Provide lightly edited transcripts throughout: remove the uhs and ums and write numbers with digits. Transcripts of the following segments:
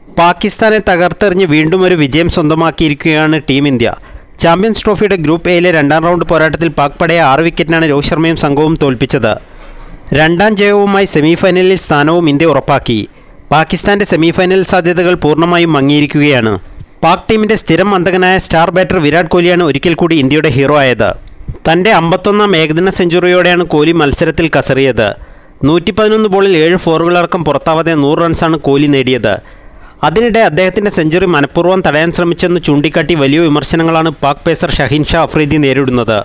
പാകിസ്ഥാനെ തകർത്തെറിഞ്ഞ് വീണ്ടും ഒരു വിജയം സ്വന്തമാക്കിയിരിക്കുകയാണ് ടീം ഇന്ത്യ. ചാമ്പ്യൻസ് ട്രോഫിയുടെ ഗ്രൂപ്പ് എയിലെ രണ്ടാം റൗണ്ട് പോരാട്ടത്തിൽ പാക് പടയെ 6 വിക്കറ്റിനാണ് രോഹിത് ശർമ്മയും സംഘവും തോൽപ്പിച്ചത്. രണ്ടാം ജയവുമായി സെമിഫൈനലിൽ സ്ഥാനവും ഇന്ത്യ ഉറപ്പാക്കി. പാകിസ്ഥാൻ്റെ സെമിഫൈനൽ സാധ്യതകൾ പൂർണ്ണമായും മങ്ങിയിരിക്കുകയാണ്. പാക് ടീമിൻ്റെ സ്ഥിരം അന്തകനായ സ്റ്റാർ ബാറ്റർ വിരാട് കോഹ്ലിയാണ് ഒരിക്കൽ കൂടി ഇന്ത്യയുടെ ഹീറോ ആയത്. തൻ്റെ 51ാം ഏകദിന സെഞ്ചുറിയോടെയാണ് കോഹ്ലി മത്സരത്തിൽ കസറിയത്. 111 ബോളിൽ 7 ഫോറുകളടക്കം പുറത്താവാതെ 100 റൺസാണ് കോഹ്ലി നേടിയത്. അതിനിടെ അദ്ദേഹത്തിൻ്റെ സെഞ്ചുറി മനഃപൂർവ്വം തടയാൻ ശ്രമിച്ചെന്ന് ചൂണ്ടിക്കാട്ടി വലിയ വിമർശനങ്ങളാണ് പാക് പേസർ ഷഹീൻ ഷാ അഫ്രീദി നേരിടുന്നത്.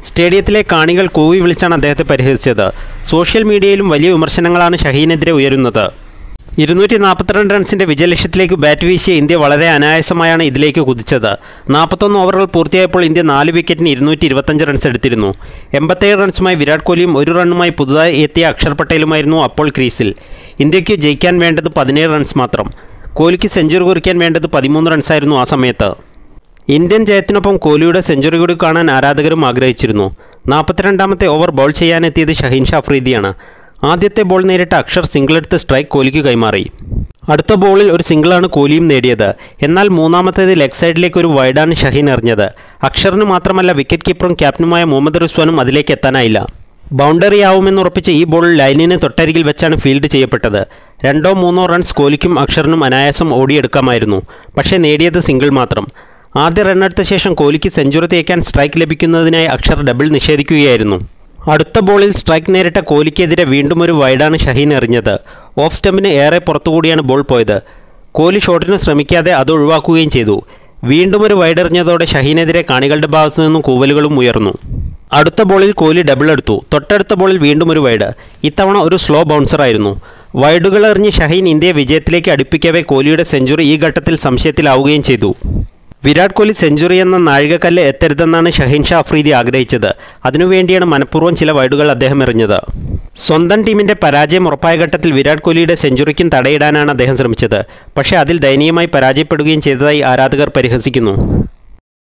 സ്റ്റേഡിയത്തിലെ കാണികൾ കൂവി വിളിച്ചാണ് അദ്ദേഹത്തെ പരിഹസിച്ചത്. സോഷ്യൽ മീഡിയയിലും വലിയ വിമർശനങ്ങളാണ് ഷഹീനെതിരെ ഉയരുന്നത്. 242 റൺസിൻ്റെ വിജയലക്ഷ്യത്തിലേക്ക് ബാറ്റ് വീശിയ ഇന്ത്യ വളരെ അനായാസമായാണ് ഇതിലേക്ക് കുതിച്ചത്. 41 ഓവറുകൾ പൂർത്തിയായപ്പോൾ ഇന്ത്യ 4 വിക്കറ്റിന് 225 റൺസ് എടുത്തിരുന്നു. 87 റൺസുമായി വിരാട് കോഹ്ലിയും 1 റണ്ണുമായി പുതുതായി എത്തിയ അക്ഷർ പട്ടേലുമായിരുന്നു അപ്പോൾ ക്രീസിൽ. ഇന്ത്യയ്ക്ക് ജയിക്കാൻ വേണ്ടത് 17 റൺസ് മാത്രം. കോഹ്ലിക്ക് സെഞ്ചുറി കുറിക്കാൻ വേണ്ടത് 13 റൺസായിരുന്നു ആ സമയത്ത്. ഇന്ത്യൻ ജയത്തിനൊപ്പം കോഹ്ലിയുടെ സെഞ്ചുറി കൂടി കാണാൻ ആരാധകരും ആഗ്രഹിച്ചിരുന്നു. 42ാമത്തെ ഓവർ ബൗൾ ചെയ്യാനെത്തിയത് ഷഹീൻ ഷാ അഫ്രീദിയാണ്. ആദ്യത്തെ ബോൾ നേരിട്ട അക്ഷർ സിംഗിളെടുത്ത് സ്ട്രൈക്ക് കോഹ്ലിക്ക് കൈമാറി. അടുത്ത ബോളിൽ ഒരു സിംഗിളാണ് കോഹ്ലിയും നേടിയത്. എന്നാൽ മൂന്നാമത്തേത് ലെഗ് സൈഡിലേക്ക് ഒരു വൈഡാണ് ഷഹീൻ എറിഞ്ഞത്. അക്ഷറിന് മാത്രമല്ല വിക്കറ്റ് കീപ്പറും ക്യാപ്റ്റനുമായ മുഹമ്മദ് റിസ്വാനും അതിലേക്ക് എത്താനായില്ല. ബൗണ്ടറി ആവുമെന്നുറപ്പിച്ച ഈ ബോൾ ലൈനിന് തൊട്ടരികിൽ വെച്ചാണ് ഫീൽഡ് ചെയ്യപ്പെട്ടത്. 2-3 റൺസ് കോഹ്ലിക്കും അക്ഷറിനും അനായാസം ഓടിയെടുക്കാമായിരുന്നു. പക്ഷേ നേടിയത് സിംഗിൾ മാത്രം. ആദ്യ റണ്ണെടുത്ത ശേഷം കോഹ്ലിക്ക് സെഞ്ചുറി തേക്കാൻ സ്ട്രൈക്ക് ലഭിക്കുന്നതിനായി അക്ഷർ ഡബിൾ നിഷേധിക്കുകയായിരുന്നു. അടുത്ത ബോളിൽ സ്ട്രൈക്ക് നേരിട്ട കോഹ്ലിക്കെതിരെ വീണ്ടും ഒരു വൈഡാണ് ഷഹീൻ എറിഞ്ഞത്. ഓഫ് സ്റ്റമ്പിന് ഏറെ പുറത്തുകൂടിയാണ് ബോൾ പോയത്. കോഹ്ലി ഷോട്ടിന് ശ്രമിക്കാതെ അത് ഒഴിവാക്കുകയും ചെയ്തു. വീണ്ടും ഒരു വൈഡ് എറിഞ്ഞതോടെ ഷഹീനെതിരെ കാണികളുടെ ഭാഗത്തു നിന്നും കൂവലുകളും ഉയർന്നു. അടുത്ത ബോളിൽ കോഹ്ലി ഡബിൾ എടുത്തു. തൊട്ടടുത്ത ബോളിൽ വീണ്ടും ഒരു വൈഡ്. ഇത്തവണ ഒരു സ്ലോ ബൗൺസറായിരുന്നു. വൈഡുകൾ എറിഞ്ഞ് ഷഹീൻ ഇന്ത്യയെ വിജയത്തിലേക്ക് അടുപ്പിക്കവേ കോഹ്ലിയുടെ സെഞ്ചുറി ഈ ഘട്ടത്തിൽ സംശയത്തിലാവുകയും ചെയ്തു. വിരാട് കോഹ്ലി സെഞ്ചുറി എന്ന നാഴികക്കല്ല് എത്തരുതെന്നാണ് ഷഹീൻ ഷാ അഫ്രീദി ആഗ്രഹിച്ചത്. അതിനുവേണ്ടിയാണ് മനഃപൂർവ്വം ചില വൈഡുകൾ അദ്ദേഹം എറിഞ്ഞത്. സ്വന്തം ടീമിൻ്റെ പരാജയം ഉറപ്പായ ഘട്ടത്തിൽ വിരാട് കോഹ്ലിയുടെ സെഞ്ചുറിക്കും തടയിടാനാണ് അദ്ദേഹം ശ്രമിച്ചത്. പക്ഷേ അതിൽ ദയനീയമായി പരാജയപ്പെടുകയും ചെയ്തതായി ആരാധകർ പരിഹസിക്കുന്നു.